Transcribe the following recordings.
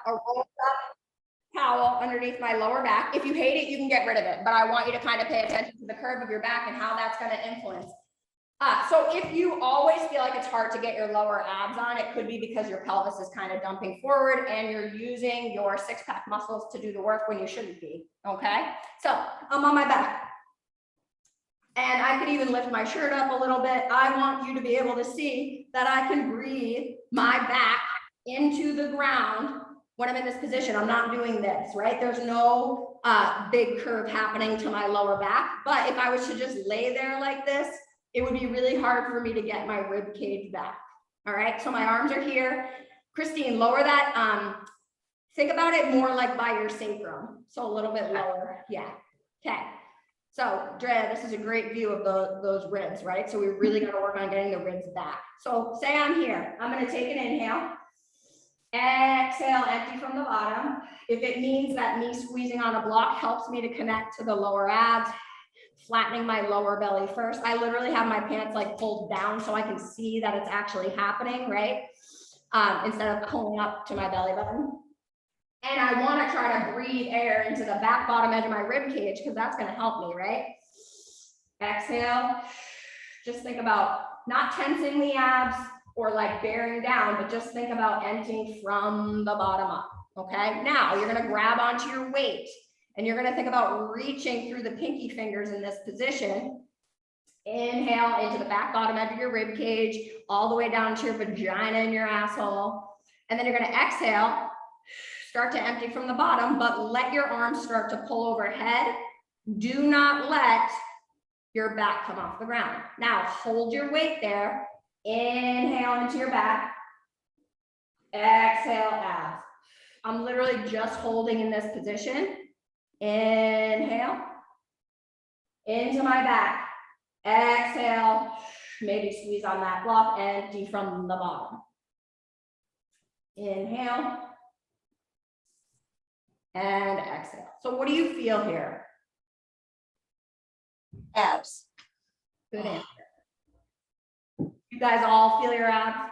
a rolled up towel underneath my lower back. If you hate it, you can get rid of it, but I want you to kind of pay attention to the curve of your back and how that's going to influence. So if you always feel like it's hard to get your lower abs on, it could be because your pelvis is kind of dumping forward and you're using your six-pack muscles to do the work when you shouldn't be, okay? So I'm on my back. And I could even lift my shirt up a little bit. I want you to be able to see that I can breathe my back into the ground when I'm in this position. I'm not doing this, right? There's no big curve happening to my lower back. But if I was to just lay there like this, it would be really hard for me to get my rib cage back. All right, so my arms are here. Christine, lower that. Think about it more like by your sacrum. So a little bit lower, yeah, okay. So Drea, this is a great view of those ribs, right? So we really gotta work on getting the ribs back. So say I'm here, I'm gonna take an inhale, exhale, empty from the bottom. If it means that me squeezing on a block helps me to connect to the lower abs, flattening my lower belly first. I literally have my pants like pulled down so I can see that it's actually happening, right? Instead of pulling up to my belly button. And I want to try to breathe air into the back bottom edge of my rib cage because that's going to help me, right? Exhale. Just think about not tensing the abs or like bearing down, but just think about emptying from the bottom up, okay? Now you're going to grab onto your weight. And you're going to think about reaching through the pinky fingers in this position. Inhale into the back bottom edge of your rib cage, all the way down to your vagina and your asshole. And then you're going to exhale, start to empty from the bottom, but let your arms start to pull overhead. Do not let your back come off the ground. Now hold your weight there. Inhale into your back. Exhale, abs. I'm literally just holding in this position. Inhale into my back, exhale, maybe squeeze on that block, empty from the bottom. Inhale and exhale. So what do you feel here? Abs. Good answer. You guys all feel your abs?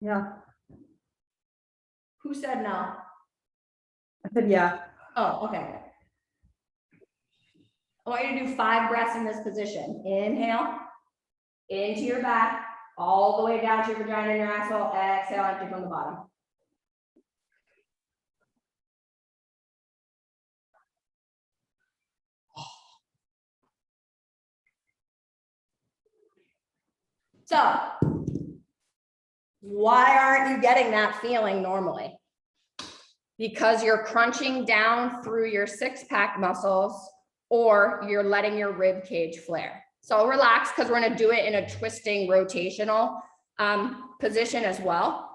Yeah, Who said no? I said yeah. Oh, okay. I want you to do 5 breaths in this position. Inhale into your back, all the way down to your vagina and your asshole. Exhale, empty from the bottom. So, why aren't you getting that feeling normally? Because you're crunching down through your six-pack muscles or you're letting your rib cage flare. So relax because we're going to do it in a twisting rotational position as well.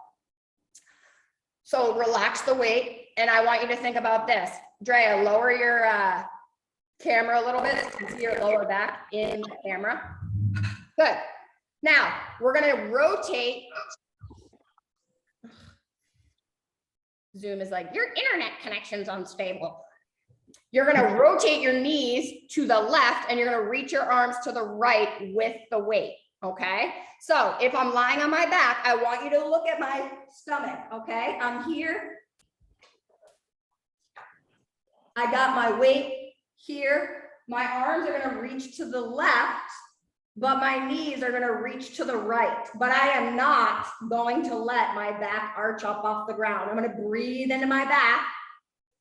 So relax the weight. And I want you to think about this. Drea, lower your camera a little bit so you can see your lower back in the camera. Good. Now we're going to rotate. Zoom is like, your internet connection's unstable. You're going to rotate your knees to the left and you're going to reach your arms to the right with the weight. Okay. So if I'm lying on my back, I want you to look at my stomach. Okay. I'm here. I got my weight here. My arms are going to reach to the left, but my knees are going to reach to the right. But I am not going to let my back arch up off the ground. I'm going to breathe into my back,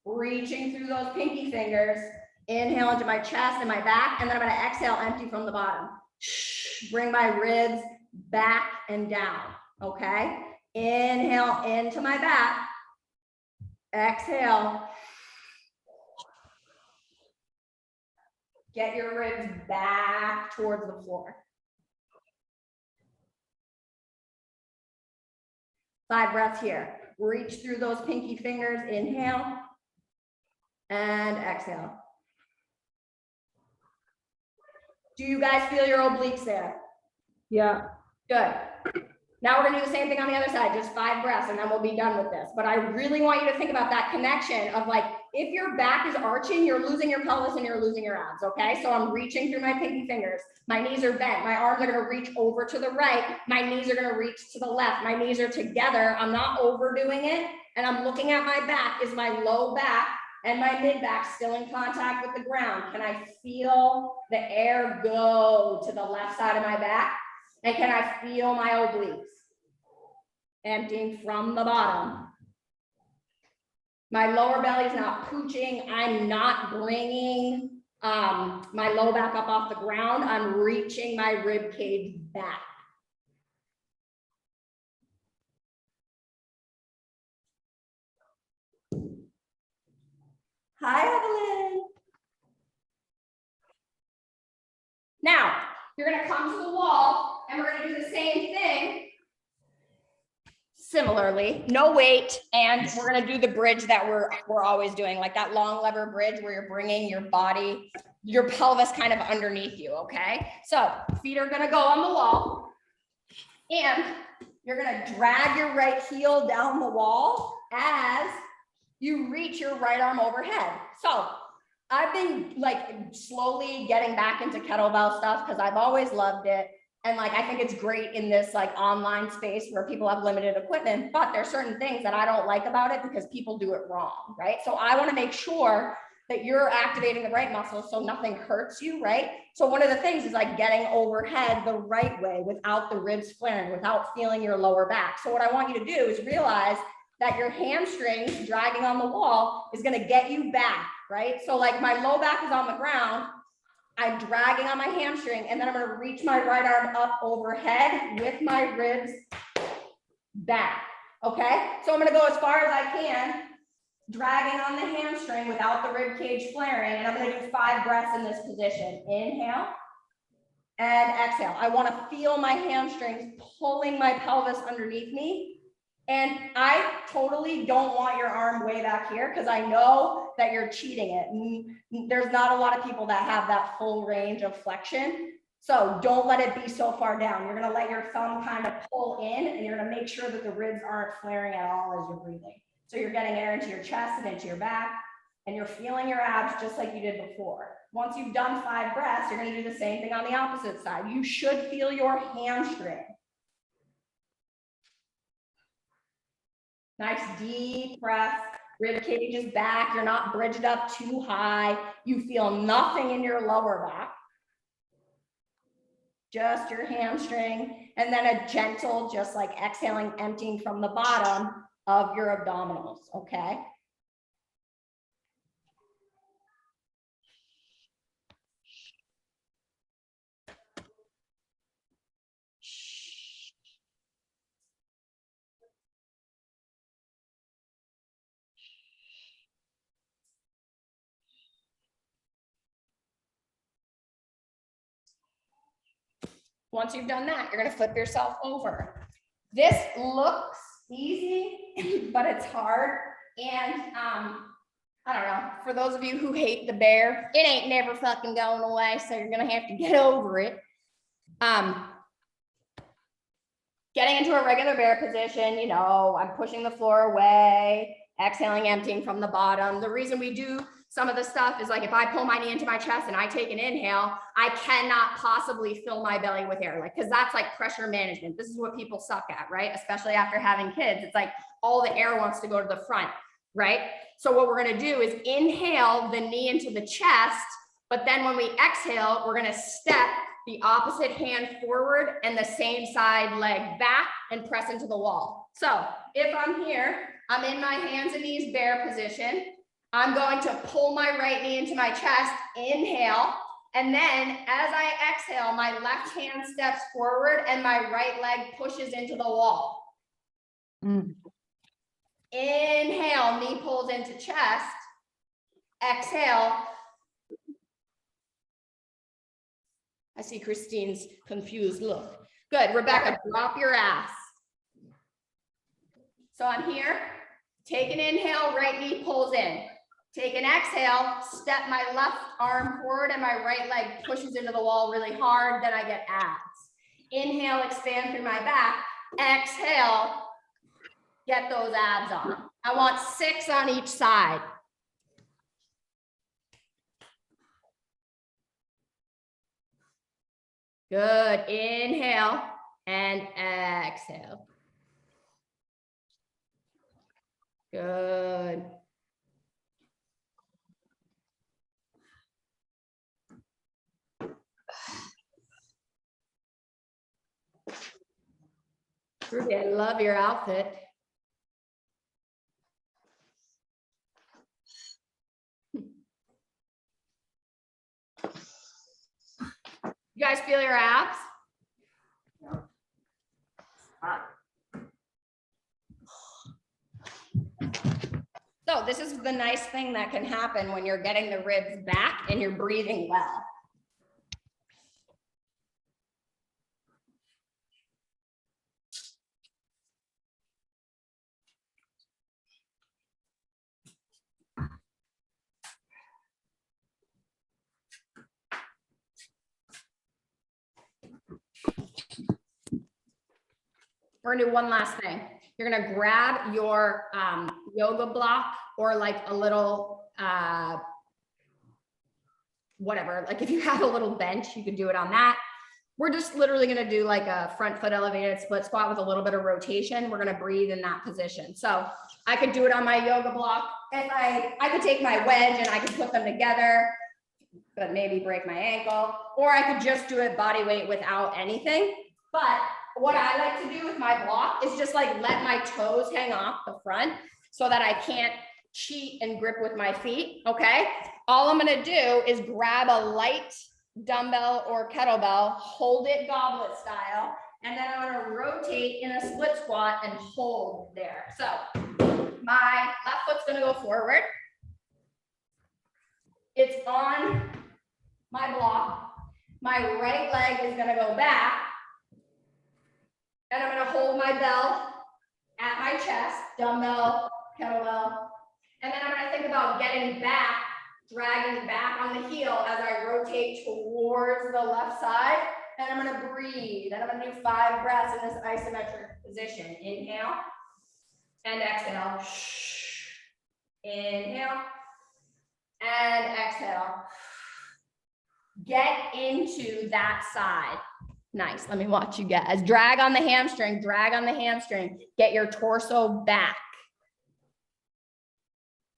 reaching through those pinky fingers. Inhale into my chest and my back, and then I'm going to exhale, empty from the bottom. Bring my ribs back and down, okay? Inhale into my back. Exhale. Get your ribs back towards the floor. 5 breaths here. Reach through those pinky fingers. Inhale and exhale. Do you guys feel your obliques there? Yeah. Good. Now we're gonna do the same thing on the other side, just 5 breaths, and then we'll be done with this. But I really want you to think about that connection of like, if your back is arching, you're losing your pelvis and you're losing your abs, okay? So I'm reaching through my pinky fingers. My knees are bent. My arms are gonna reach over to the right. My knees are gonna reach to the left. My knees are together. I'm not overdoing it. And I'm looking at my back. Is my low back and my mid back still in contact with the ground? Can I feel the air go to the left side of my back? And can I feel my obliques? Emptying from the bottom. My lower belly is not pooching. I'm not bringing my low back up off the ground. I'm reaching my rib cage back. Hi, Evelyn. Now, you're gonna come to the wall and we're gonna do the same thing. Similarly, no weight, and we're gonna do the bridge that we're always doing, like that long lever bridge where you're bringing your body, your pelvis kind of underneath you, okay? So feet are gonna go on the wall, and you're gonna drag your right heel down the wall as you reach your right arm overhead. So I've been like slowly getting back into kettlebell stuff because I've always loved it. And like, I think it's great in this like online space where people have limited equipment, but there's certain things that I don't like about it because people do it wrong, right? So I want to make sure that you're activating the right muscles so nothing hurts you, right? So one of the things is like getting overhead the right way without the ribs flaring, without feeling your lower back. So what I want you to do is realize that your hamstrings dragging on the wall is going to get you back, right? So like my low back is on the ground, I'm dragging on my hamstring, and then I'm going to reach my right arm up overhead with my ribs back. Okay, so I'm going to go as far as I can, dragging on the hamstring without the rib cage flaring, and I'm going to do 5 breaths in this position. Inhale and exhale. I want to feel my hamstrings pulling my pelvis underneath me. And I totally don't want your arm way back here because I know that you're cheating it. And there's not a lot of people that have that full range of flexion. So don't let it be so far down. You're going to let your thumb kind of pull in, and you're going to make sure that the ribs aren't flaring at all as you're breathing. So you're getting air into your chest and into your back, and you're feeling your abs just like you did before. Once you've done 5 breaths, you're going to do the same thing on the opposite side. You should feel your hamstring. Nice deep breath, rib cage is back. You're not bridged up too high. You feel nothing in your lower back. Just your hamstring, and then a gentle, just like exhaling, emptying from the bottom of your abdominals, okay? Once you've done that, you're going to flip yourself over. This looks easy, but it's hard. And I don't know, for those of you who hate the bear, it ain't never fucking going away. So you're going to have to get over it. Getting into a regular bear position, you know, I'm pushing the floor away, exhaling, emptying from the bottom. The reason we do some of the stuff is like, if I pull my knee into my chest and I take an inhale, I cannot possibly fill my belly with air, like, because that's like pressure management. This is what people suck at, right? Especially after having kids. It's like all the air wants to go to the front, right? So what we're going to do is inhale the knee into the chest, but then when we exhale, we're going to step the opposite hand forward and the same side leg back and press into the wall. So if I'm here, I'm in my hands and knees bear position. I'm going to pull my right knee into my chest, inhale, and then as I exhale, my left hand steps forward and my right leg pushes into the wall. Inhale, knee pulls into chest. Exhale. I see Christine's confused look. Good, Rebecca, drop your ass. So I'm here, take an inhale, right knee pulls in. Take an exhale, step my left arm forward and my right leg pushes into the wall really hard, then I get abs. Inhale, expand through my back. Exhale, get those abs on. I want 6 on each side. Good, inhale and exhale. Good. Ruby, I love your outfit. You guys feel your abs? So this is the nice thing that can happen when you're getting the ribs back and you're breathing well. We're gonna do one last thing. You're gonna grab your yoga block or like a little, whatever, like if you have a little bench, you could do it on that. We're just literally gonna do like a front foot elevated split squat with a little bit of rotation. We're gonna breathe in that position. So I could do it on my yoga block. If I could take my wedge and I could put them together, but maybe break my ankle, or I could just do it body weight without anything. But what I like to do with my block is just like let my toes hang off the front so that I can't cheat and grip with my feet, okay? All I'm gonna do is grab a light dumbbell or kettlebell, hold it goblet style, and then I'm gonna rotate in a split squat and hold there. So my left foot's gonna go forward. It's on my block. My right leg is gonna go back. And I'm gonna hold my bell at my chest, dumbbell, kettlebell. And then I'm gonna think about getting back, dragging back on the heel as I rotate towards the left side. And I'm gonna breathe. And I'm gonna do 5 breaths in this isometric position. Inhale and exhale. Inhale and exhale. Get into that side. Nice. Let me watch you guys. Drag on the hamstring, drag on the hamstring. Get your torso back.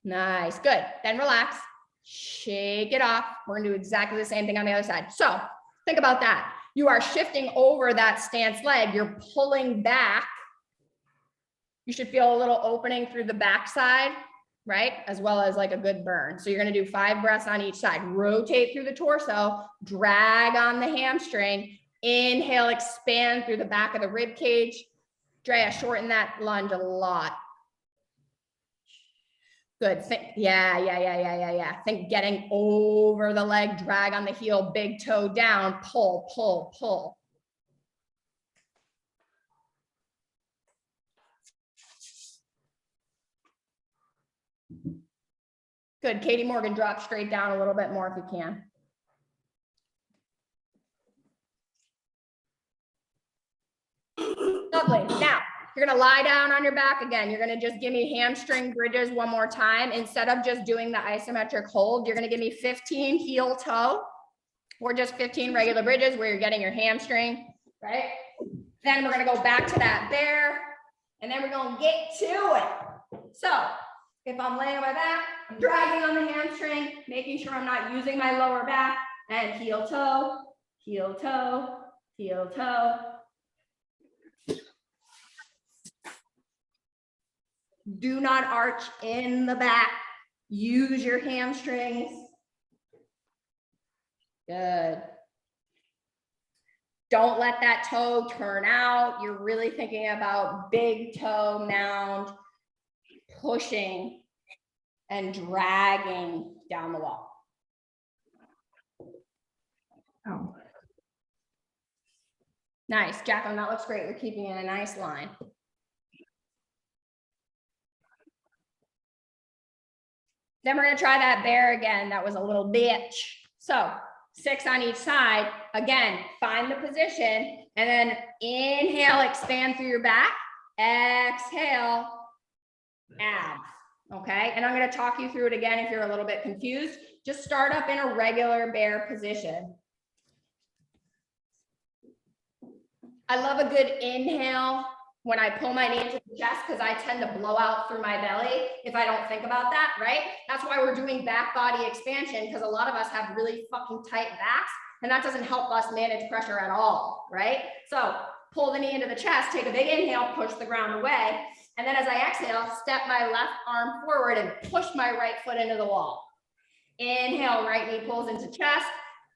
Nice. Good. Then relax. Shake it off. We're gonna do exactly the same thing on the other side. So think about that. You are shifting over that stance leg. You're pulling back. You should feel a little opening through the backside, right? As well as like a good burn. So you're gonna do 5 breaths on each side. Rotate through the torso, drag on the hamstring. Inhale, expand through the back of the rib cage. Drea, shorten that lunge a lot. Good. Think, yeah. Think getting over the leg, drag on the heel, big toe down, pull, pull, pull. Good. Katie Morgan, drop straight down a little bit more if you can. Lovely. Now, you're gonna lie down on your back again. You're gonna just give me hamstring bridges one more time. Instead of just doing the isometric hold, you're gonna give me 15 heel toe or just 15 regular bridges where you're getting your hamstring, right? Then we're gonna go back to that bear and then we're gonna get to it. So if I'm laying on my back, I'm dragging on the hamstring, making sure I'm not using my lower back, and heel toe, heel toe, heel toe. Do not arch in the back. Use your hamstrings. Good. Don't let that toe turn out. You're really thinking about big toe mound, pushing and dragging down the wall. Oh. Nice, Jacqueline, that looks great. You're keeping in a nice line. Then we're gonna try that bear again. That was a little bitch. So 6 on each side. Again, find the position and then inhale, expand through your back. Exhale, abs. Okay, and I'm gonna talk you through it again if you're a little bit confused. Just start up in a regular bear position. I love a good inhale when I pull my knee into the chest, because I tend to blow out through my belly if I don't think about that, right? That's why we're doing back body expansion, because a lot of us have really fucking tight backs, and that doesn't help us manage pressure at all, right? So pull the knee into the chest, take a big inhale, push the ground away, and then as I exhale, step my left arm forward and push my right foot into the wall. Inhale, right knee pulls into chest.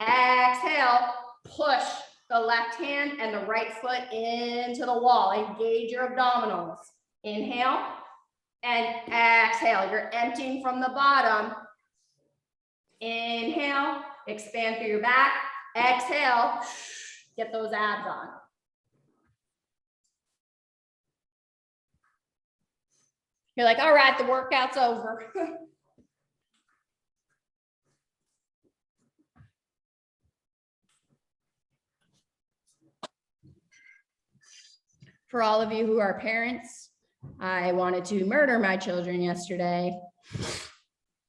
Exhale, push the left hand and the right foot into the wall. Engage your abdominals. Inhale and exhale. You're emptying from the bottom. Inhale, expand through your back. Exhale, get those abs on. You're like, all right, the workout's over. For all of you who are parents, I wanted to murder my children yesterday.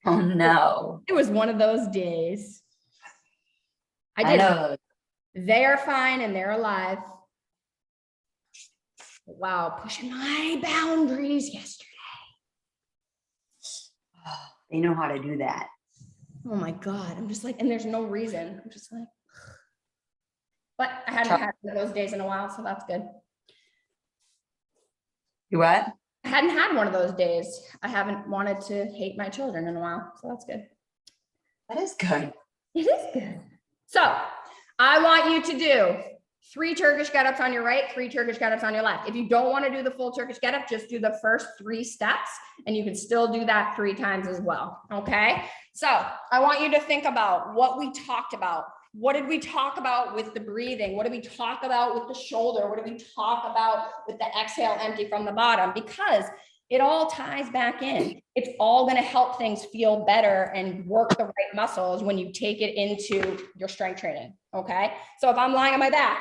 Oh no. It was one of those days. I know. They are fine and they're alive. Wow, pushing my boundaries yesterday. Oh, they know how to do that. Oh my God. I'm just like, and there's no reason. I'm just like, but I hadn't had one of those days in a while, so that's good. You what? I hadn't had one of those days. I haven't wanted to hate my children in a while, so that's good. That is good. It is good. So I want you to do 3 Turkish get-ups on your right, 3 Turkish get-ups on your left. If you don't want to do the full Turkish get-up, just do the first 3 steps, and you can still do that 3 times as well, okay? So I want you to think about what we talked about. What did we talk about with the breathing? What did we talk about with the shoulder? What did we talk about with the exhale empty from the bottom? Because it all ties back in. It's all going to help things feel better and work the right muscles when you take it into your strength training, okay? So if I'm lying on my back,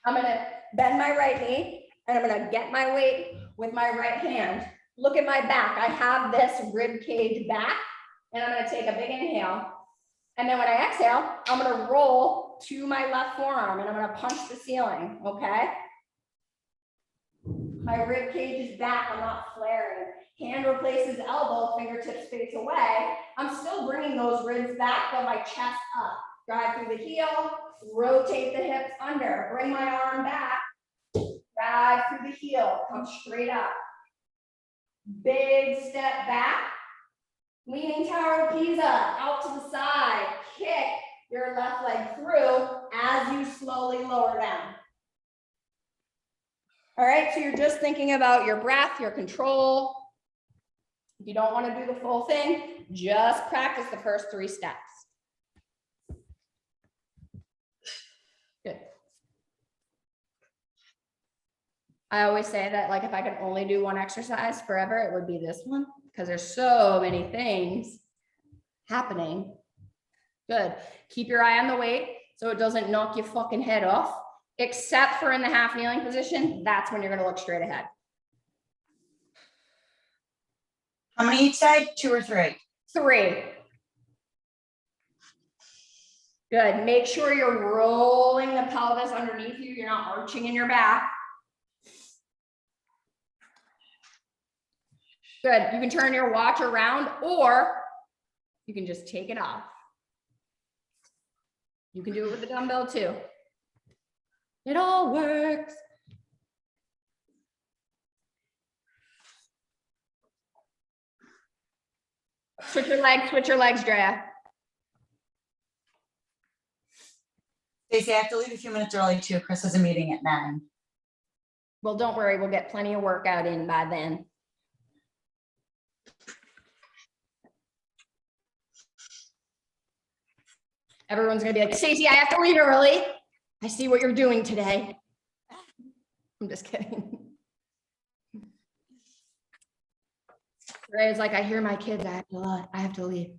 I'm going to bend my right knee and I'm going to get my weight with my right hand. Look at my back. I have this rib cage back, and I'm going to take a big inhale. And then when I exhale, I'm going to roll to my left forearm and I'm going to punch the ceiling, okay? My rib cage is back, I'm not flaring. Hand replaces elbow, fingertips face away. I'm still bringing those ribs back, but my chest up. Drive through the heel, rotate the hips under, bring my arm back, drive through the heel, come straight up. Big step back. Leaning Tower of Pisa, out to the side, kick your left leg through as you slowly lower down. All right, so you're just thinking about your breath, your control. If you don't want to do the full thing, just practice the first 3 steps. Good. I always say that, like, if I could only do one exercise forever, it would be this one, because there's so many things happening. Good. Keep your eye on the weight so it doesn't knock your fucking head off, except for in the half kneeling position. That's when you're going to look straight ahead. How many each side? 2 or 3? 3. Good. Make sure you're rolling the pelvis underneath you. You're not arching in your back. Good. You can turn your watch around, or you can just take it off. You can do it with the dumbbell too. It all works. Switch your legs, Drea. Stacey, I have to leave a few minutes early too. Chris has a meeting at 9. Well, don't worry. We'll get plenty of workout in by then. Everyone's going to be like, Stacey, I have to leave early. I see what you're doing today. I'm just kidding. Drea's like, I hear my kids. I have to leave.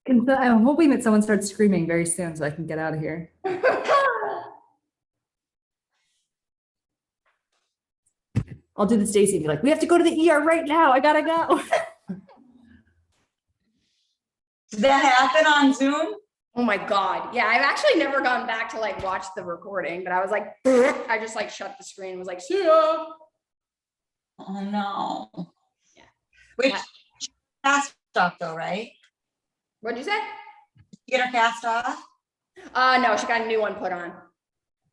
I'm hoping that someone starts screaming very soon so I can get out of here. I'll do the Stacey and be like, we have to go to the ER right now. I gotta go. Did that happen on Zoom? Oh my God. Yeah, I've actually never gone back to like watch the recording, but I was like, I just like shut the screen and was like, see ya. Oh, no. Yeah. Which What? cast off though, right? What'd you say? Get her cast off? No, she got a new one put on.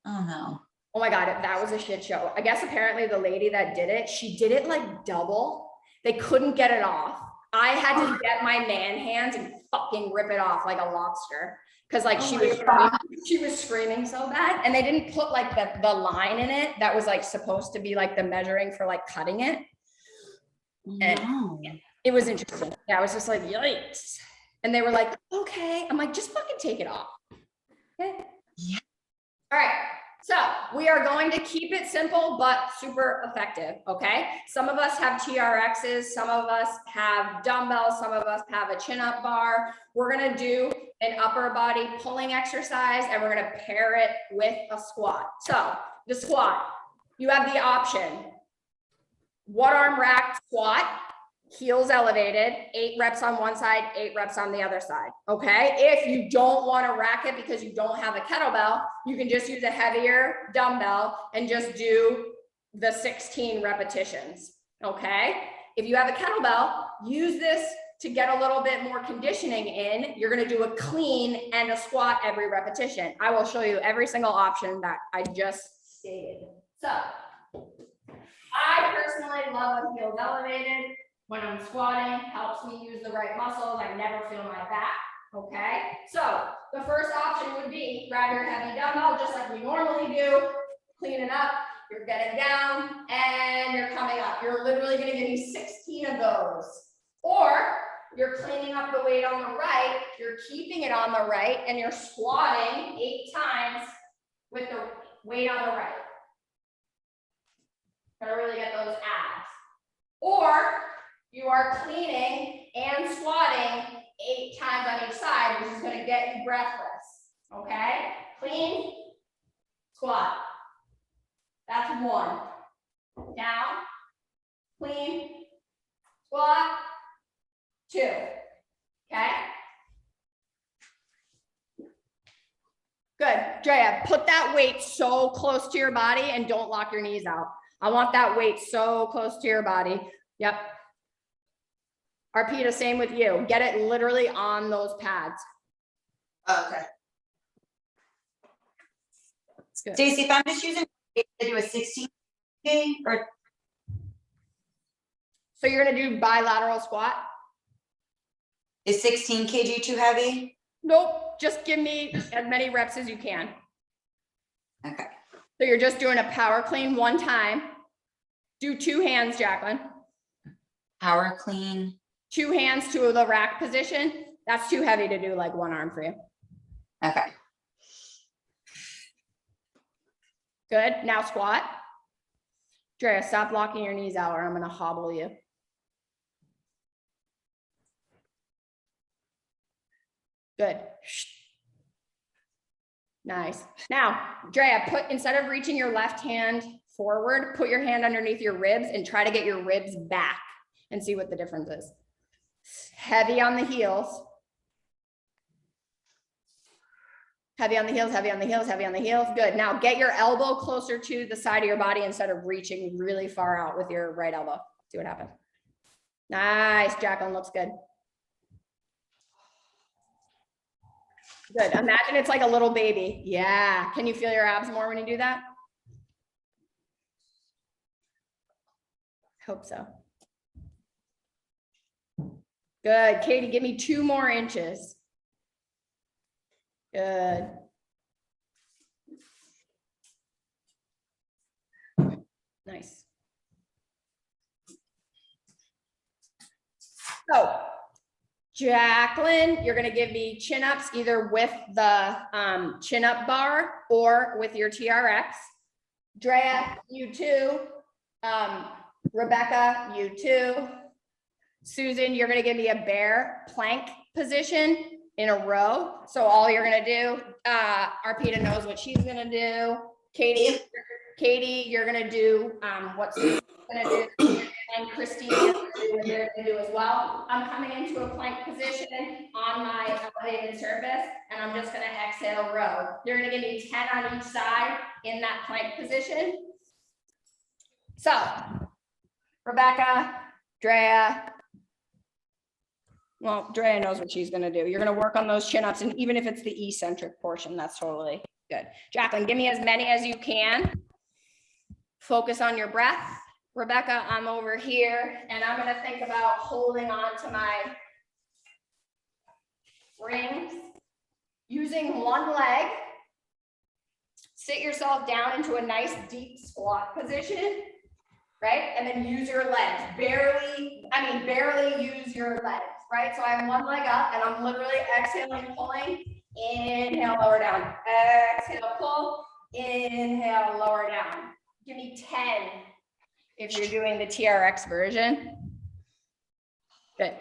Oh, no. Oh my God, that was a shit show. I guess apparently the lady that did it, she did it like double. They couldn't get it off. I had to get my man hands and fucking rip it off like a lobster. Cause like she was screaming so bad, and they didn't put like the line in it that was like supposed to be like the measuring for like cutting it. And No. it was interesting. Yeah, I was just like, yikes. And they were like, okay. I'm like, just fucking take it off. Okay. Yeah. All right. So we are going to keep it simple, but super effective. Okay. Some of us have TRXs. Some of us have dumbbells. Some of us have a chin up bar. We're going to do an upper body pulling exercise, and we're going to pair it with a squat. So the squat, you have the option. One arm racked squat, heels elevated, 8 reps on one side, 8 reps on the other side. Okay. If you don't want to rack it because you don't have a kettlebell, you can just use a heavier dumbbell and just do the 16 repetitions. Okay. If you have a kettlebell, use this to get a little bit more conditioning in. You're going to do a clean and a squat every repetition. I will show you every single option that I just stated. So I personally love a heels elevated. When I'm squatting, helps me use the right muscles. I never feel my back. Okay. So the first option would be grab your heavy dumbbell, just like we normally do, clean it up. You're getting down and you're coming up. You're literally going to give me 16 of those. Or you're cleaning up the weight on the right, you're keeping it on the right, and you're squatting 8 times with the weight on the right. Gotta really get those abs. Or you are cleaning and squatting 8 times on each side, which is going to get you breathless. Okay? Clean, squat. That's 1. Down, clean, squat, 2. Okay? Good. Drea, put that weight so close to your body and don't lock your knees out. I want that weight so close to your body. Yep. Arpita, same with you. Get it literally on those pads. Okay. Good. Stacey, if I'm just using to do a 16K or So you're gonna do bilateral squat? is 16 kg too heavy? Nope. Just give me as many reps as you can. Okay. So you're just doing a power clean 1 time. Do 2 hands, Jacqueline. Power clean. 2 hands to the rack position. That's too heavy to do like 1 arm for you. Okay. Good. Now squat. Drea, stop locking your knees out or I'm going to hobble you. Good. Nice. Now, Drea, instead of reaching your left hand forward, put your hand underneath your ribs and try to get your ribs back and see what the difference is. Heavy on the heels. Heavy on the heels, heavy on the heels, heavy on the heels. Good. Now get your elbow closer to the side of your body instead of reaching really far out with your right elbow. See what happens. Nice. Jacqueline, looks good. Good. Imagine it's like a little baby. Yeah. Can you feel your abs more when you do that? Hope so. Good. Katie, give me 2 more inches. Good. Nice. So, Jacqueline, you're going to give me chin ups either with the chin up bar or with your TRX. Drea, you too. Rebecca, you too. Susan, you're going to give me a bear plank position in a row. So all you're going to do, Arpita knows what she's going to do. Katie, you're going to do what Susan's going to do. and Christine is going to do as well. I'm coming into a plank position on my elevated surface, and I'm just going to exhale row. You're going to give me 10 on each side in that plank position. So, Rebecca, Drea. Well, Drea knows what she's going to do. You're going to work on those chin ups, and even if it's the eccentric portion, that's totally good. Jacqueline, give me as many as you can. Focus on your breath. Rebecca, I'm over here, and I'm going to think about holding on to my rings. Using one leg, sit yourself down into a nice deep squat position, right? And then use your legs. Barely use your legs, right? So I have one leg up, and I'm literally exhaling, pulling. Inhale, lower down. Exhale, pull. Inhale, lower down. Give me 10 if you're doing the TRX version. Good.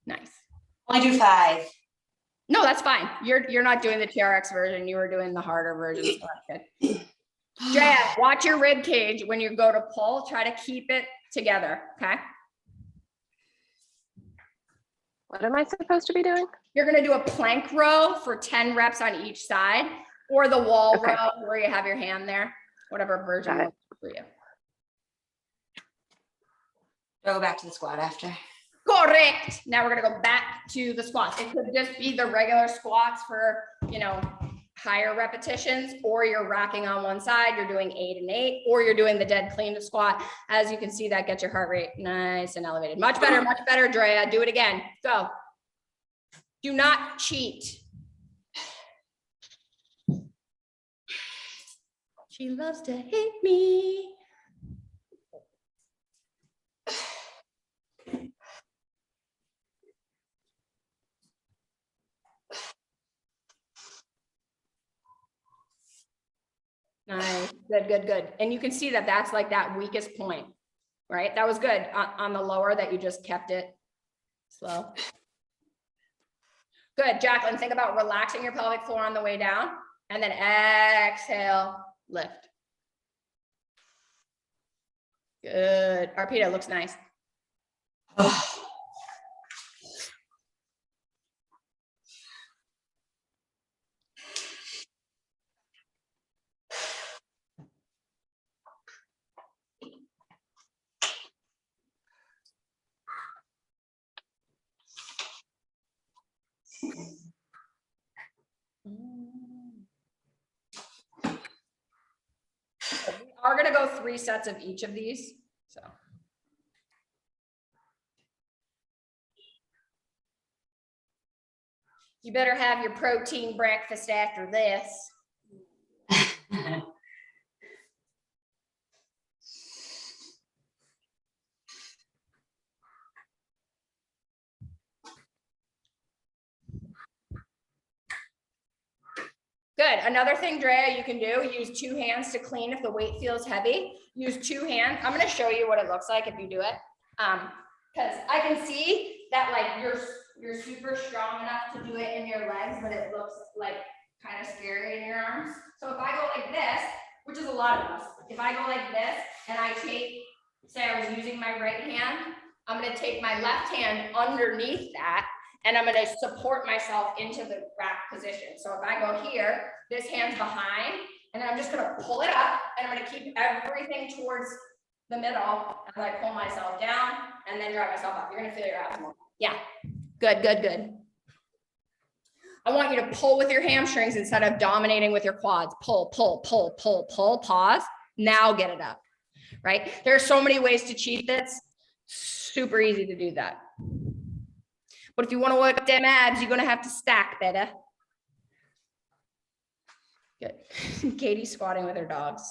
Nice. Only do 5. No, that's fine. You're not doing the TRX version. You were doing the harder version. So that's good. Drea, watch your rib cage when you go to pull. Try to keep it together. Okay. What am I supposed to be doing? You're going to do a plank row for 10 reps on each side, or the wall row where you have your hand there, whatever version works for you. Go back to the squat after. Correct. Now we're going to go back to the squats. It could just be the regular squats for, higher repetitions, or you're racking on one side, you're doing 8 and 8, or you're doing the dead clean squat. As you can see, that gets your heart rate nice and elevated. Much better, Drea. Do it again. Go. Do not cheat. She loves to hate me. Nice. Good. And you can see that that's like that weakest point, right? That was good on the lower that you just kept it slow. Good, Jacqueline, think about relaxing your pelvic floor on the way down, and then exhale, lift. Good. Arpita looks nice. We are going to go 3 sets of each of these. So. You better have your protein breakfast after this. Good. Another thing, Drea, you can do, use 2 hands to clean if the weight feels heavy. Use 2 hands. I'm going to show you what it looks like if you do it. Because I can see that like you're super strong enough to do it in your legs, but it looks like kind of scary in your arms. So if I go like this, which is a lot of us, if I go like this and I take, say I was using my right hand, I'm going to take my left hand underneath that, and I'm going to support myself into the rack position. So if I go here, this hand's behind, and then I'm just going to pull it up, and I'm going to keep everything towards the middle as I pull myself down and then drive myself up. You're going to feel your abs more. Yeah. Good. I want you to pull with your hamstrings instead of dominating with your quads. Pull, pause. Now get it up, right? There are so many ways to cheat this. Super easy to do that. But if you want to work them abs, you're going to have to stack better. Good. Katie's squatting with her dogs.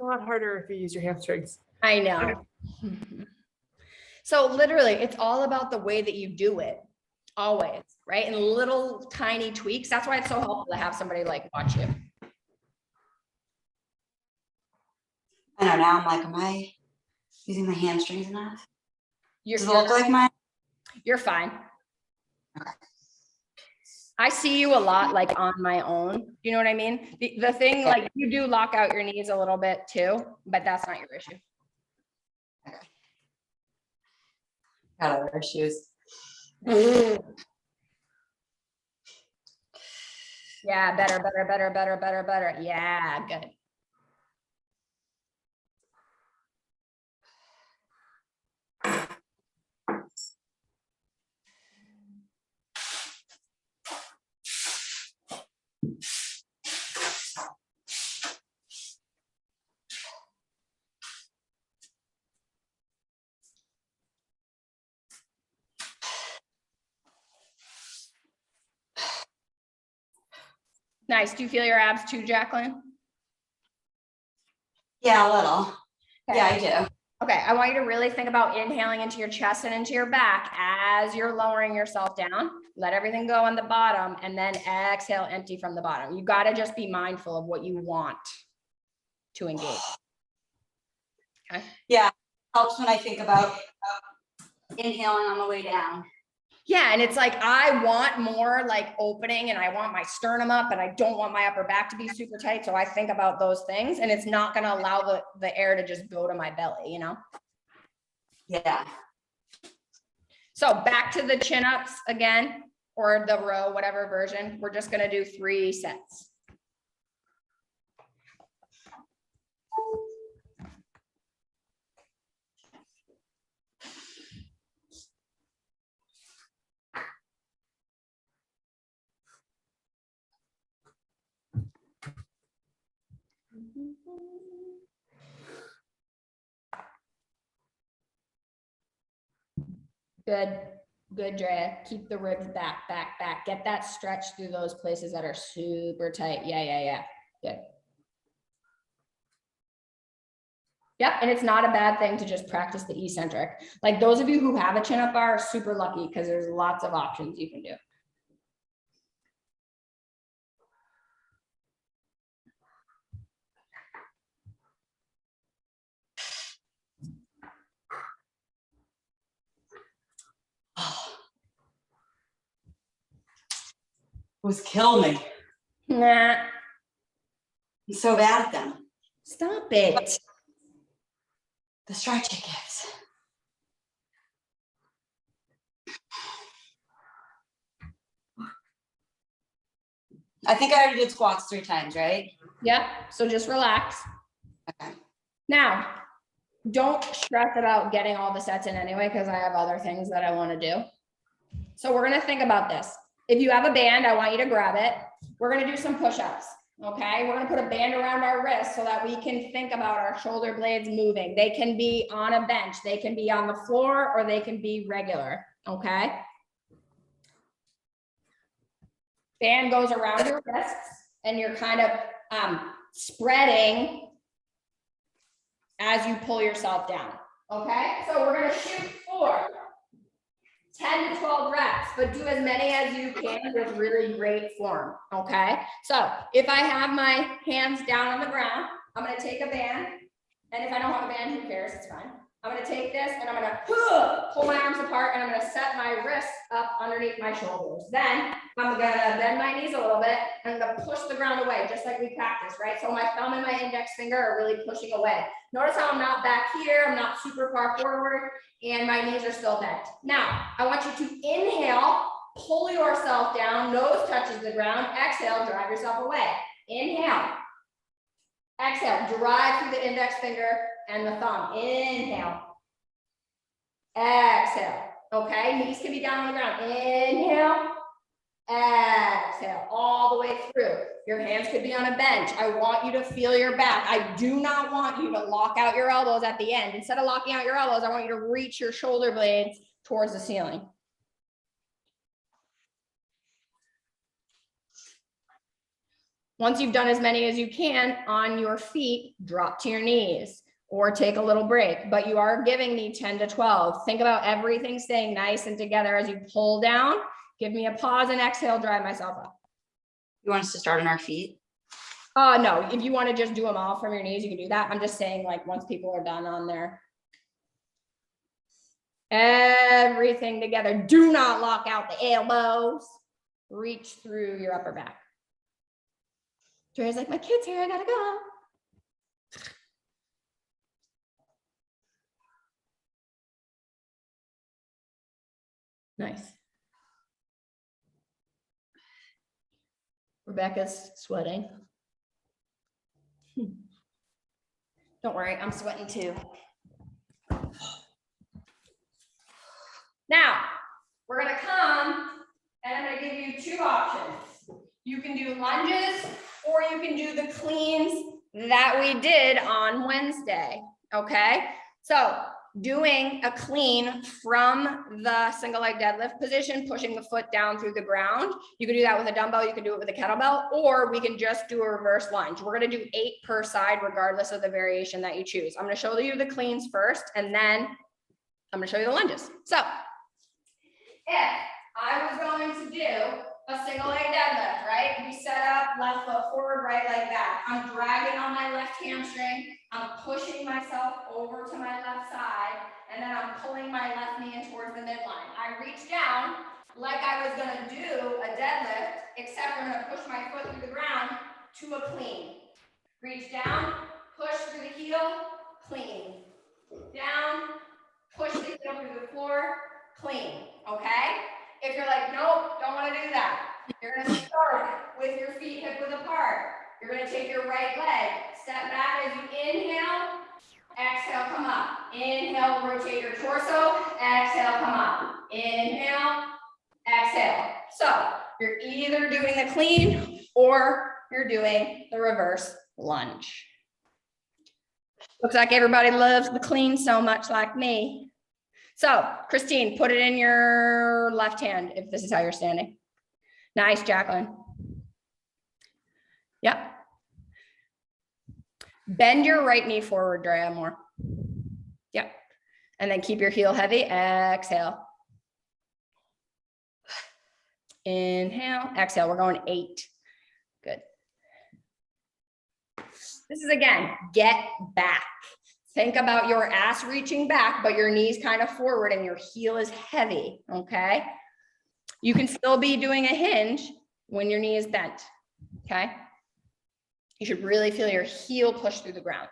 A lot harder if you use your hamstrings. I know. So literally, it's all about the way that you do it, always, right? And little tiny tweaks. That's why it's so helpful to have somebody like watch you. I know, now I'm like, am I using my hamstrings enough? Does it look like mine? You're fine. Okay. I see you a lot like on my own. You know what I mean? The thing, like you do lock out your knees a little bit too, but that's not your issue. Got other issues. Yeah, better. Yeah, good. Nice. Do you feel your abs too, Jacqueline? Yeah, a little. Okay. Yeah, I do. Okay, I want you to really think about inhaling into your chest and into your back as you're lowering yourself down. Let everything go on the bottom and then exhale, empty from the bottom. You got to just be mindful of what you want to engage. Okay. Yeah, helps when I think about inhaling on the way down. Yeah, and it's like I want more like opening and I want my sternum up and I don't want my upper back to be super tight. So I think about those things and it's not going to allow the air to just go to my belly, you know? Yeah. So back to the chin ups again, or the row, whatever version. We're just going to do 3 sets. Good, Drea. Keep the ribs back. Get that stretch through those places that are super tight. Yeah. Good. Yep, and it's not a bad thing to just practice the eccentric. Like those of you who have a chin up bar are super lucky because there's lots of options you can do. Who's kill me? Nah, I'm so bad at them. stop it. The stretch it gives. I think I already did squats 3 times, right? Yep, so just relax. Okay. Now, don't stress about getting all the sets in anyway, because I have other things that I want to do. So we're going to think about this. If you have a band, I want you to grab it. We're going to do some push-ups. Okay, we're going to put a band around our wrist so that we can think about our shoulder blades moving. They can be on a bench, they can be on the floor, or they can be regular. Okay. Band goes around your wrists and you're kind of spreading as you pull yourself down. Okay, so we're going to shoot for 10 to 12 reps, but do as many as you can with really great form. Okay, so if I have my hands down on the ground, I'm going to take a band, and if I don't have a band, who cares? It's fine. I'm going to take this and I'm going to pull my arms apart and I'm going to set my wrists up underneath my shoulders. Then I'm going to bend my knees a little bit and I'm going to push the ground away, just like we practiced, right? So my thumb and my index finger are really pushing away. Notice how I'm not back here. I'm not super far forward and my knees are still bent. Now, I want you to inhale, pull yourself down, nose touches the ground. Exhale, drive yourself away. Inhale. Exhale, drive through the index finger and the thumb. Inhale. Exhale. Okay, knees can be down on the ground. Inhale. Exhale, all the way through. Your hands could be on a bench. I want you to feel your back. I do not want you to lock out your elbows at the end. Instead of locking out your elbows, I want you to reach your shoulder blades towards the ceiling. Once you've done as many as you can on your feet, drop to your knees or take a little break, but you are giving me 10 to 12. Think about everything staying nice and together as you pull down. Give me a pause and exhale, drive myself up. You want us to start on our feet? No, if you want to just do them all from your knees, you can do that. I'm just saying, like, once people are done on there. Everything together. Do not lock out the elbows. reach through your upper back. Dre's like, my kid's here, I gotta go. Nice. Rebecca's sweating. Don't worry, I'm sweating too. Now, we're gonna come and I'm gonna give you two options. You can do lunges or you can do the cleans that we did on Wednesday, okay? So doing a clean from the single leg deadlift position, pushing the foot down through the ground. You can do that with a dumbbell, you can do it with a kettlebell, or we can just do a reverse lunge. We're gonna do 8 per side, regardless of the variation that you choose. I'm gonna show you the cleans first, and then I'm gonna show you the lunges. So if I was going to do a single leg deadlift, right? We set up left foot forward, right leg back. I'm dragging on my left hamstring. I'm pushing myself over to my left side, and then I'm pulling my left knee in towards the midline. I reach down like I was gonna do a deadlift, except I'm gonna push my foot through the ground to a clean. Reach down, push through the heel, clean. Down, push the heel through the floor, clean, okay? If you're like, nope, don't want to do that, you're going to start with your feet hip width apart. You're going to take your right leg, step back as you inhale, exhale, come up. Inhale, rotate your torso, exhale, come up. Inhale, exhale. So you're either doing the clean or you're doing the reverse lunge. Looks like everybody loves the clean so much like me. So, Christine, put it in your left hand if this is how you're standing. Nice, Jacqueline. Yep. Bend your right knee forward, Drea, more. Yep. And then keep your heel heavy. Exhale. Inhale, exhale. We're going 8. Good. This is, again, get back. Think about your ass reaching back, but your knee's kind of forward and your heel is heavy, okay? You can still be doing a hinge when your knee is bent, okay? You should really feel your heel push through the ground.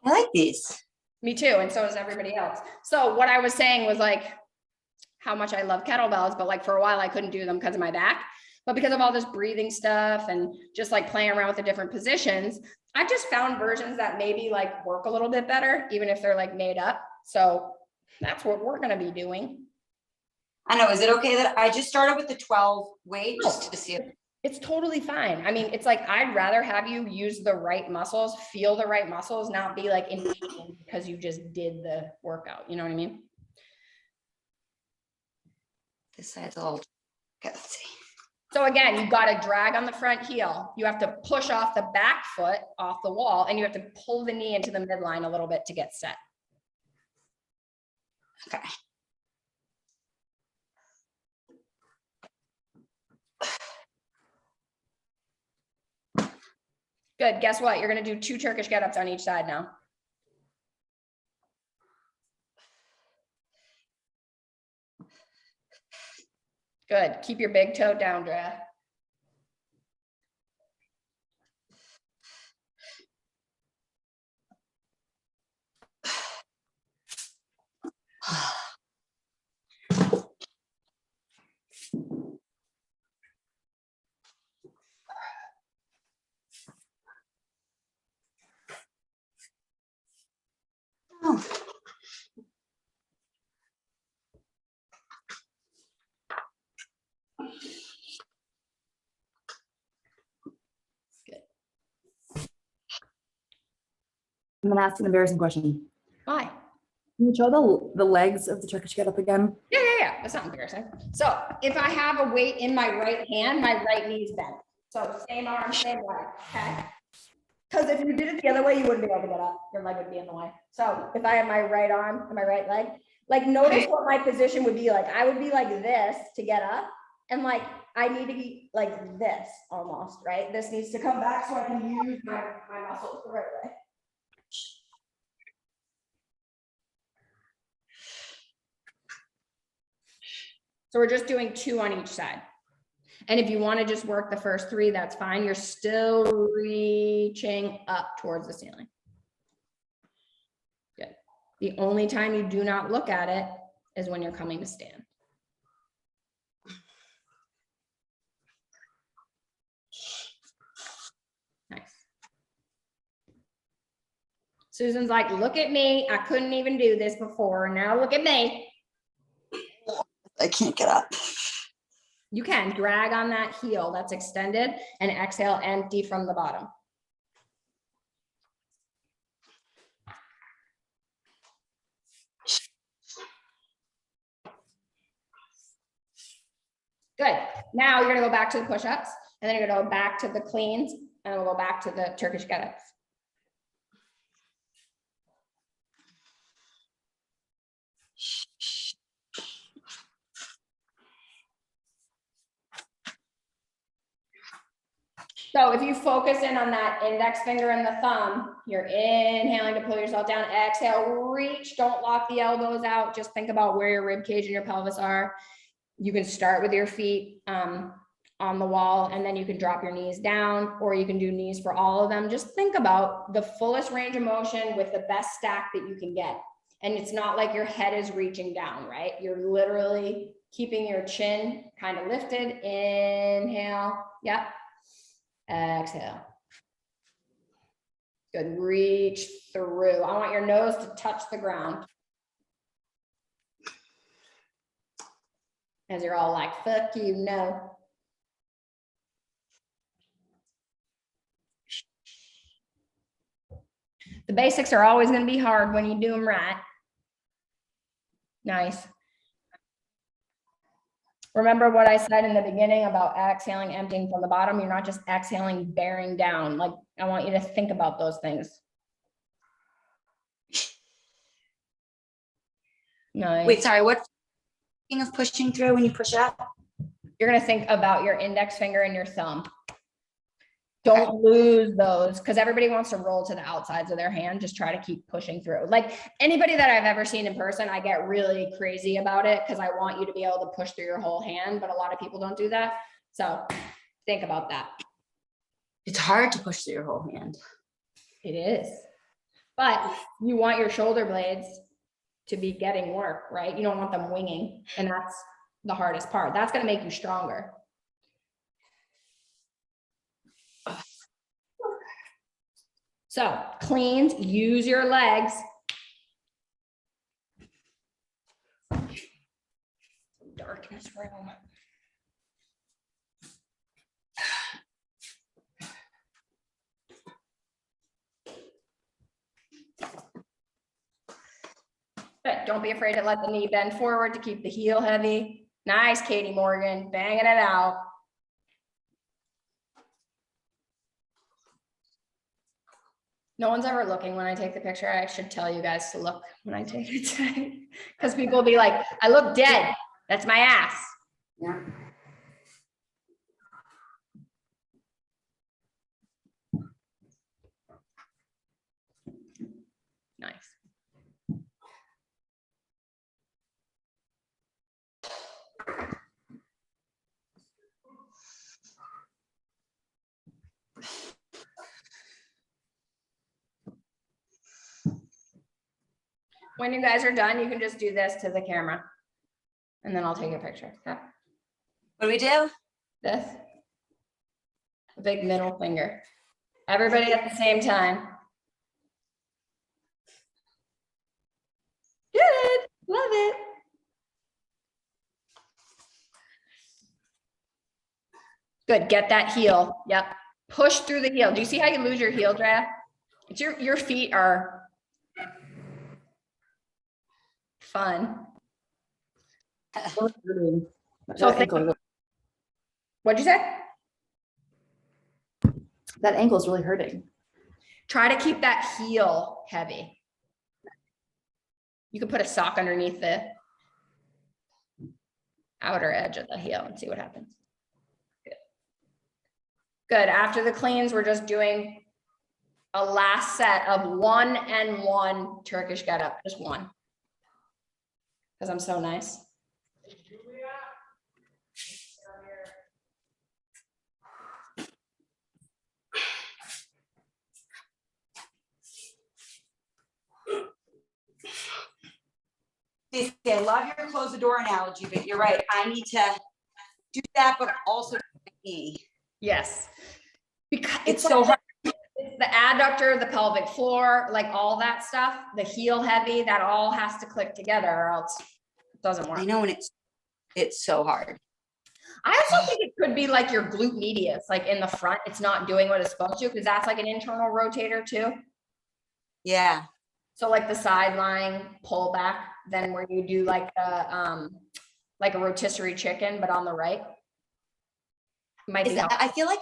I like these. Me too, and so does everybody else. So what I was saying was like how much I love kettlebells, but like for a while I couldn't do them because of my back. But because of all this breathing stuff and just like playing around with the different positions, I've just found versions that maybe like work a little bit better, even if they're like made up. So that's what we're going to be doing. I know. Is it okay that I just started with the 12 weight just to see if It's totally fine. I mean, it's like, I'd rather have you use the right muscles, feel the right muscles, not be like in pain because you just did the workout. You know what I mean? this side's a little, okay, let's see. So again, you've got to drag on the front heel. You have to push off the back foot off the wall, and you have to pull the knee into the midline a little bit to get set. Okay. Good. Guess what? You're going to do 2 Turkish get-ups on each side now. Good. Keep your big toe down, Drea. Oh. I'm gonna ask an embarrassing question. Why? Can you show the legs of the Turkish Get Up again? Yeah. That's not embarrassing. So if I have a weight in my right hand, my right knee is bent. So same arm, same leg, okay? Because if you did it the other way, you wouldn't be able to get up. Your leg would be in the way. So if I have my right arm and my right leg, like notice what my position would be like. I would be like this to get up. And like, I need to be like this almost, right? This needs to come back so I can use my muscles the right way. So we're just doing 2 on each side. And if you want to just work the first 3, that's fine. You're still reaching up towards the ceiling. Good. The only time you do not look at it is when you're coming to stand. Nice. Susan's like, look at me. I couldn't even do this before. Now look at me. I can't get up. You can drag on that heel that's extended and exhale empty from the bottom. Good. Now you're gonna go back to the push-ups, and then you're gonna go back to the cleans, and then we'll go back to the Turkish Get-Ups. So if you focus in on that index finger and the thumb, you're inhaling to pull yourself down, exhale, reach, don't lock the elbows out. Just think about where your rib cage and your pelvis are. You can start with your feet on the wall, and then you can drop your knees down, or you can do knees for all of them. Just think about the fullest range of motion with the best stack that you can get. And it's not like your head is reaching down, right? You're literally keeping your chin kind of lifted. Inhale. Yep. Exhale. Good. Reach through. I want your nose to touch the ground. As you're all like, fuck you, no. The basics are always going to be hard when you do them right. Nice. Remember what I said in the beginning about exhaling, emptying from the bottom. You're not just exhaling, bearing down. Like, I want you to think about those things. Nice. Wait, sorry, what of pushing through when you push up? You're going to think about your index finger and your thumb. Don't lose those, because everybody wants to roll to the outsides of their hand. Just try to keep pushing through. Like anybody that I've ever seen in person, I get really crazy about it because I want you to be able to push through your whole hand, but a lot of people don't do that. So think about that. It's hard to push through your whole hand. It is. But you want your shoulder blades to be getting work, right? You don't want them winging. And that's the hardest part. That's going to make you stronger. So cleans, use your legs. Dark in this room. Good. Don't be afraid to let the knee bend forward to keep the heel heavy. Nice, Katie Morgan, banging it out. No one's ever looking when I take the picture. I should tell you guys to look when I take it, because people will be like, I look dead. That's my ass. Yeah. Nice. When you guys are done, you can just do this to the camera, and then I'll take a picture. Okay? What do we do? This. A big middle finger. Everybody at the same time. Good. Love it. Good. Get that heel. Yep. Push through the heel. Do you see how you lose your heel draft? It's your feet are fun. So what'd you say? That ankle is really hurting. Try to keep that heel heavy. You can put a sock underneath the outer edge of the heel and see what happens. Good. Good. After the cleans, we're just doing a last set of 1 and 1 Turkish Get Up, just one. Because I'm so nice. I love your close the door analogy, but you're right. I need to do that, but also me. Yes. Because It's so hard. the adductor, the pelvic floor, like all that stuff, the heel heavy, that all has to click together or else it doesn't work. I know, and it's so hard. I also think it could be like your glute medius, like in the front, it's not doing what it's supposed to, because that's like an internal rotator too. Yeah. So like the sideline pull back, then where you do like a rotisserie chicken, but on the right. Might be I feel like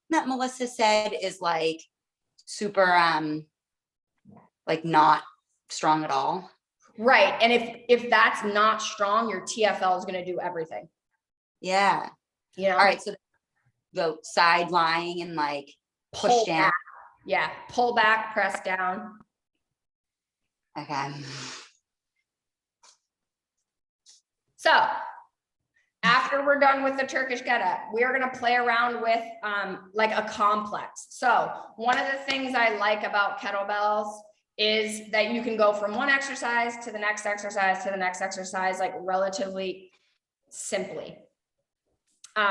that Melissa said is like super like not strong at all. right. And if that's not strong, your TFL is going to do everything. Yeah. You know? All right. So the side lying and like push Pull down. back. Yeah. Pull back, press down. Okay. So after we're done with the Turkish Get Up, we're going to play around with like a complex. So one of the things I like about kettlebells is that you can go from one exercise to the next exercise to the next exercise, like relatively simply,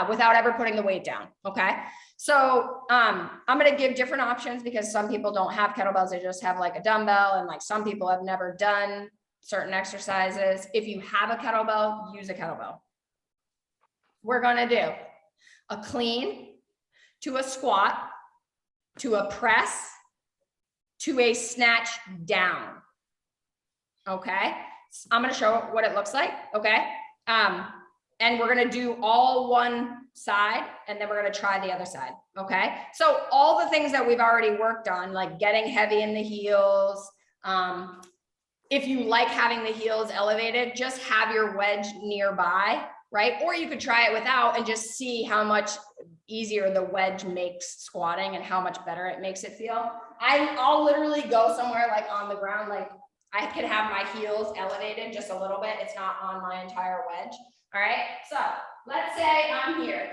without ever putting the weight down. Okay. So I'm going to give different options because some people don't have kettlebells. They just have like a dumbbell, and like some people have never done certain exercises. If you have a kettlebell, use a kettlebell. We're going to do a clean to a squat to a press to a snatch down. Okay. I'm going to show what it looks like. Okay. And we're going to do all one side, and then we're going to try the other side. Okay. So all the things that we've already worked on, like getting heavy in the heels. If you like having the heels elevated, just have your wedge nearby, right? Or you could try it without and just see how much easier the wedge makes squatting and how much better it makes it feel. I'll literally go somewhere like on the ground, like I could have my heels elevated just a little bit. It's not on my entire wedge. All right. So let's say I'm here.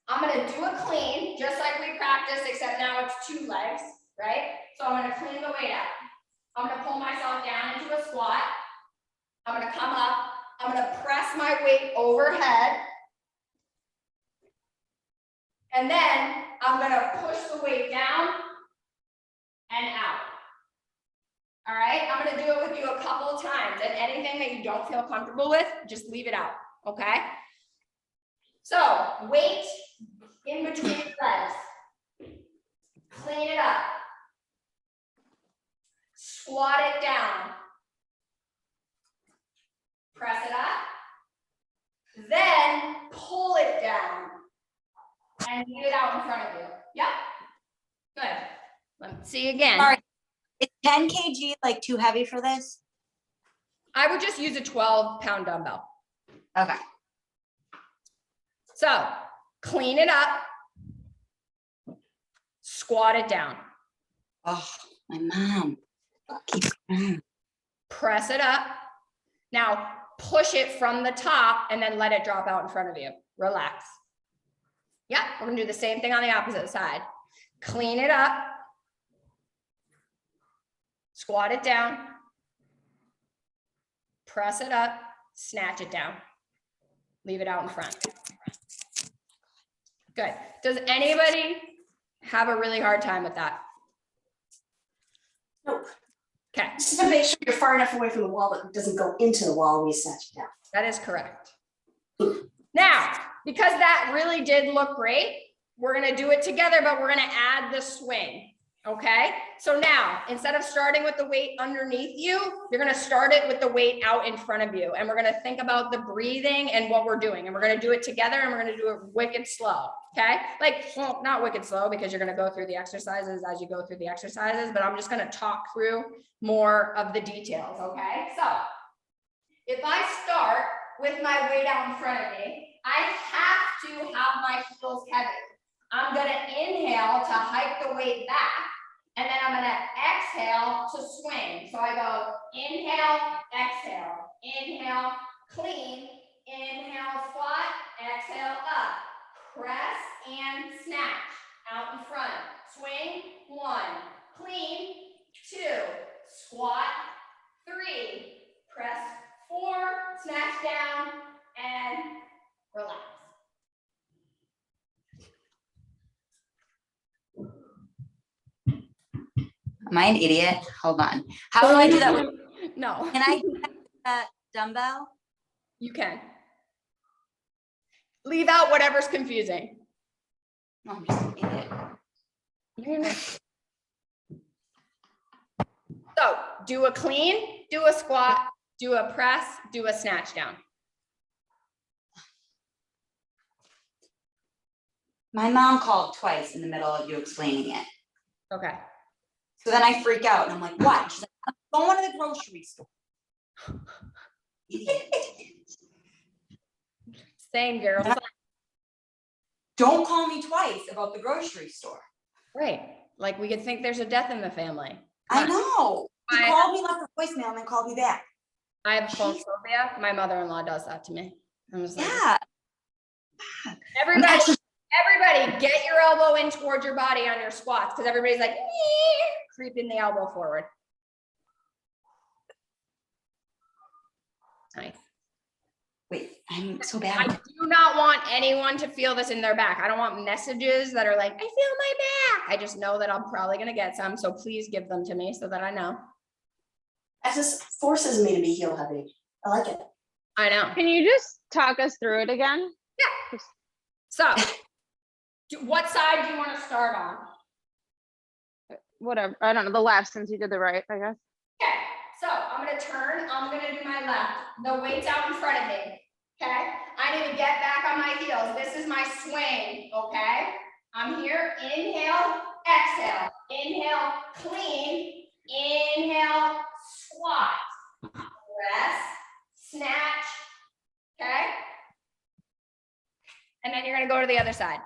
I'm going to do a clean just like we practiced, except now it's 2 legs, right? So I'm going to clean the weight out. I'm going to pull myself down into a squat. I'm going to come up. I'm going to press my weight overhead. And then I'm going to push the weight down and out. All right. I'm going to do it with you a couple of times, and anything that you don't feel comfortable with, just leave it out. Okay. So weight in between legs. Clean it up. Squat it down. Press it up. Then pull it down and leave it out in front of you. Yep. Good. Let me see again. All right. Is 10 kg like too heavy for this? I would just use a 12-pound dumbbell. Okay. So clean it up. Squat it down. Oh, my mom keeps going. Press it up. Now push it from the top and then let it drop out in front of you. Relax. Yeah, we're gonna do the same thing on the opposite side. Clean it up. Squat it down. Press it up. Snatch it down. Leave it out in front. Good. Does anybody have a really hard time with that? Nope. Okay, Just to make sure you're far enough away from the wall that it doesn't go into the wall when you snatch it down. that is correct. Now, because that really did look great, we're gonna do it together, but we're gonna add the swing. Okay, so now instead of starting with the weight underneath you, you're going to start it with the weight out in front of you. And we're going to think about the breathing and what we're doing. And we're going to do it together, and we're going to do it wicked slow. Okay, like, well, not wicked slow because you're going to go through the exercises as you go through the exercises, but I'm just going to talk through more of the details. Okay, so if I start with my weight out in front of me, I have to have my heels heavy. I'm going to inhale to hike the weight back, and then I'm going to exhale to swing. So I go inhale, exhale, inhale, clean, inhale, squat, exhale, up, press and snatch out in front. Swing, 1, clean, 2, squat, 3, press, 4, snatch down, and relax. Am I an idiot? Hold on. How do I do that? No. Can I do that dumbbell? You can. Leave out whatever's confusing. No, I'm just an idiot. So do a clean, do a squat, do a press, do a snatch down. My mom called twice in the middle of you explaining it. Okay. So then I freak out and I'm like, what? She's like, I'm going to the grocery store. Idiot. Same girl. Don't call me twice about the grocery store. Right. Like we could think there's a death in the family. I know. He I- called me, left a voicemail, and then called me back. I have phone phobia. My mother-in-law does that to me. I was like, Yeah. everybody get your elbow in towards your body on your squats because everybody's like creeping the elbow forward. Nice. Wait, I'm so I bad. do not want anyone to feel this in their back. I don't want messages that are like, I feel my back. I just know that I'm probably going to get some. So please give them to me so that I know. That just forces me to be heel heavy. I like it. I know. Can you just talk us through it again? Yeah. So what side do you want to start on? Whatever. I don't know. The left since you did the right, I guess. Okay, so I'm gonna turn, I'm gonna do my left. The weight's out in front of me, okay? I need to get back on my heels. This is my swing, okay? I'm here, inhale, exhale. Inhale, clean. Inhale, squat. Press, snatch, okay? And then you're gonna go to the other side.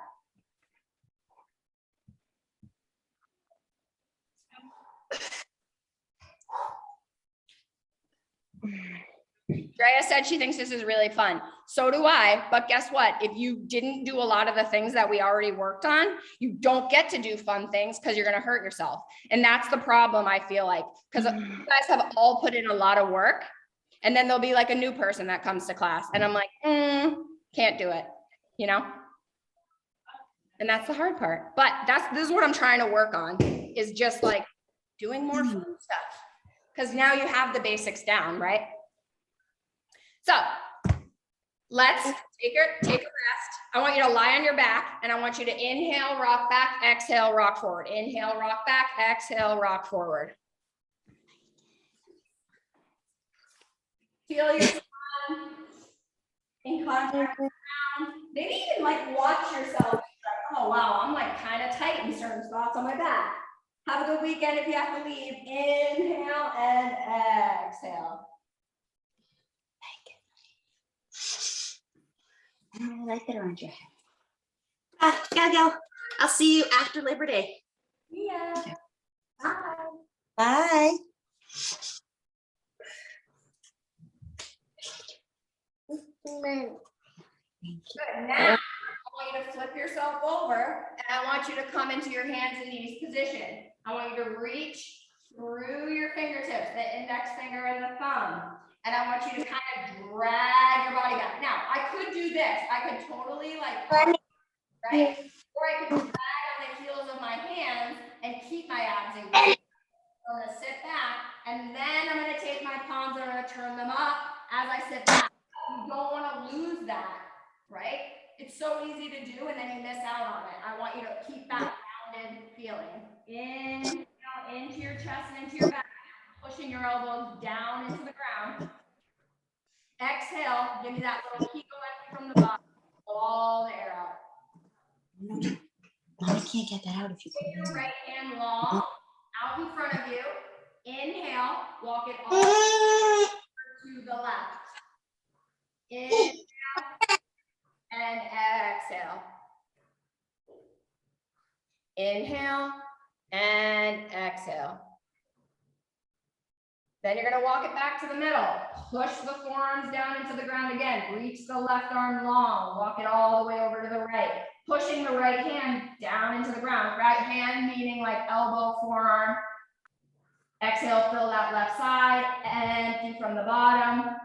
Drea said she thinks this is really fun. So do I, but guess what? If you didn't do a lot of the things that we already worked on, you don't get to do fun things because you're going to hurt yourself. And that's the problem, I feel like, because you guys have all put in a lot of work and then there'll be like a new person that comes to class and I'm like, can't do it, you know? And that's the hard part. But this is what I'm trying to work on is just like doing more fun stuff. Because now you have the basics down, right? So let's take a rest. I want you to lie on your back and I want you to inhale, rock back, exhale, rock forward. Inhale, rock back, exhale, rock forward. Feel your spine in contact with the ground. Maybe even like watch yourself. Like, oh wow, I'm like kind of tight in certain spots on my back. Have a good weekend if you have to leave. Inhale and exhale. I don't really like it around your head. Gotta go. I'll see you after Labor Day. Yeah. Bye. Bye. Good. Now, I want you to flip yourself over and I want you to come into your hands and knees position. I want you to reach through your fingertips, the index finger and the thumb. And I want you to kind of drag your body back. Now, I could do this. I could totally like, right? Or I could drag on the heels of my hands and keep my abs engaged. I'm gonna sit back and then I'm gonna take my palms and I'm gonna turn them up as I sit back. You don't wanna lose that, right? It's so easy to do and then you miss out on it. I want you to keep that rounded feeling. Inhale into your chest and into your back. Pushing your elbows down into the ground. Exhale, give me that little Kegel energy from the bottom. All the air out. No, I can't get that out if you Take put your it right hand long, out in front of you. Inhale, walk it all to the left. Inhale and exhale. Inhale and exhale. Then you're going to walk it back to the middle. Push the forearms down into the ground again. Reach the left arm long. Walk it all the way over to the right. Pushing the right hand down into the ground. Right hand meaning like elbow, forearm. Exhale, fill that left side. Empty from the bottom.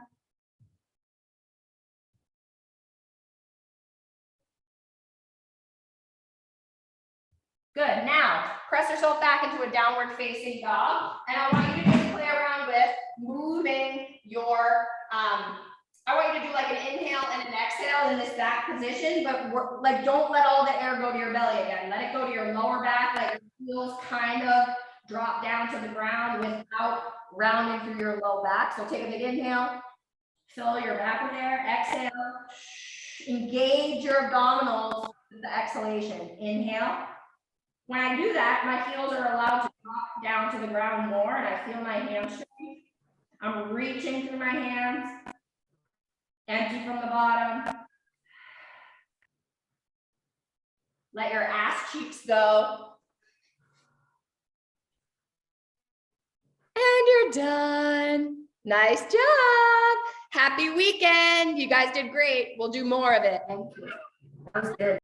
Good. Now, press yourself back into a downward facing dog. And I want you to just play around with moving your, I want you to do like an inhale and an exhale in this back position, but like don't let all the air go to your belly again. Let it go to your lower back, let your heels kind of drop down to the ground without rounding through your low back. So take a big inhale, fill your back with air, exhale, engage your abdominals with the exhalation. Inhale. When I do that, my heels are allowed to drop down to the ground more, and I feel my hamstring. I'm reaching through my hands, empty from the bottom. Let your ass cheeks go. And you're done. Nice job. Happy weekend. You guys did great. We'll do more of it. Thank you. That was good.